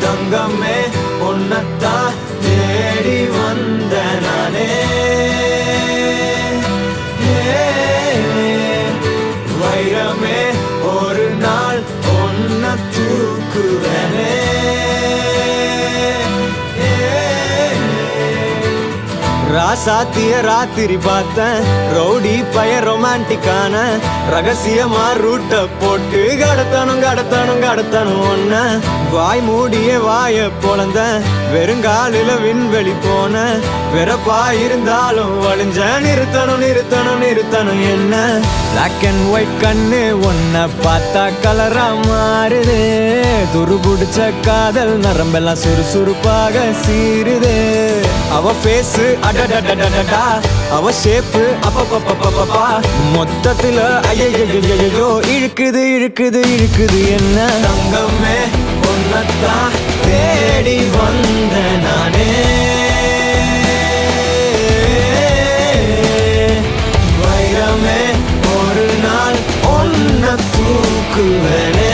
தங்கமே உன்னத்தான் தேடி வந்த நானே வைரமே ஒரு நாள் ஒன்ன தூக்குவனே ராசாத்திய ராத்திரி பார்த்தேன் ரவுடி பய ரொமான்டிக்கான ரகசியமா ரூட்ட போட்டு கடத்தணும் ஒன்ன வாய் மூடிய வாய பொழந்த வெறுங்காலில விண்வெளி போன வெறப்பா இருந்தாலும் வழிஞ்ச நிறுத்தணும் என்ன பிளாக் அண்ட் ஒயிட் கண்ணு ஒன்ன பார்த்தா கலரா மாறுது துருபுடிச்ச காதல் நரம்பெல்லாம் சுறுசுறுப்பாக சீருது அவ பேஸ் அடடடடடடா அவ ஷேப்பு அப்பப்பப்பப்பப்பா மொத்தத்துல ஐயோ இழுக்குது என்ன தங்கமே உன்னத்தான் தேடி வந்த நானே வைரமே ஒரு நாள் ஒன்ன தூக்குவனே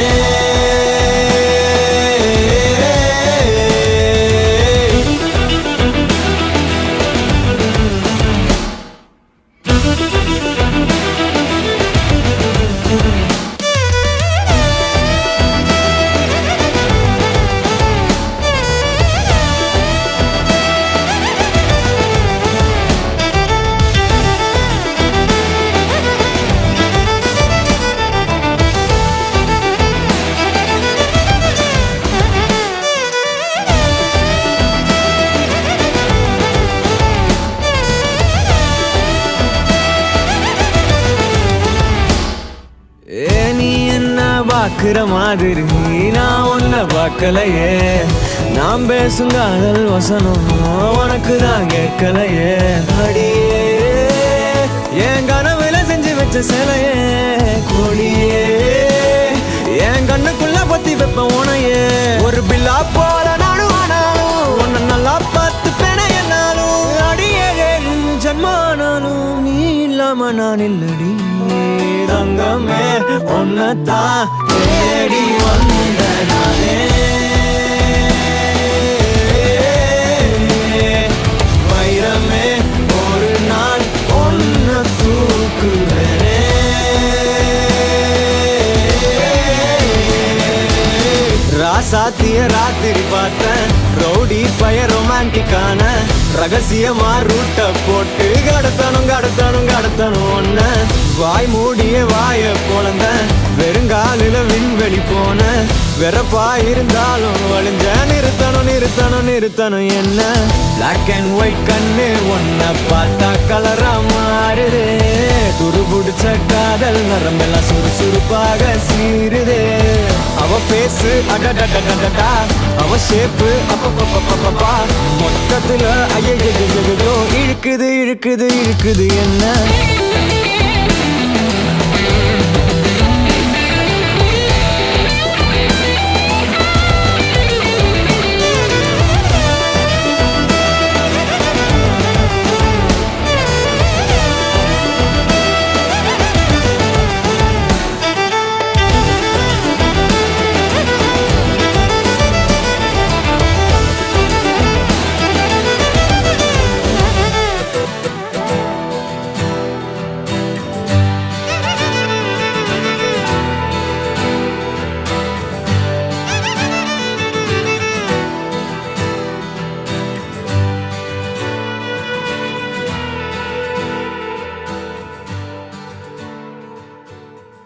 பாக்குற மாதிரி நான் ஒன்ன பார்க்கலையே நான் பேசும் காதல் வசனம் உனக்கு தான் கேட்கலையே அடியே என் கனவுல செஞ்சு வச்ச சிலையே கொடியே என் கண்ணுக்குள்ள பத்தி வைப்ப உனையே ஒரு பில்லா போல நானும் ஆனாலும் உன்ன நல்லா பார்த்து பெண என்னாலும் அடியே ஜன்மானாலும் நீ இல்லாம நான் இல்லடி தங்கமே உன்னத்தான் தேடி வந்த நானே வைரமே ஒரு நாள் ஒன்ன தூக்குவனே ராசாத்திய ராத்திரி பார்த்தேன் ரவுடி பய ரொமான்டிக்கான ரகசியமா ரூட்ட போட்டு கடத்தணும் ஒன்ன வாய் மூடிய வாய பொழந்த வெறுங்காலில விண்வெளி போன வெறப்பா இருந்தாலும் வழிஞ்ச நிறுத்தணும் என்ன பிளாக் அண்ட் ஒயிட் கண்ணு ஒன்ன பார்த்தா கலரா மாறுது துருபுடிச்ச காதல் நரம்பெல்லாம் சுறுசுறுப்பாக சீருது அவ பேஸ் அடடடடடா அவ ஷேப்பு அப்பப்பப்பப்பப்பா மொத்தத்துல ஐயோ இழுக்குது என்ன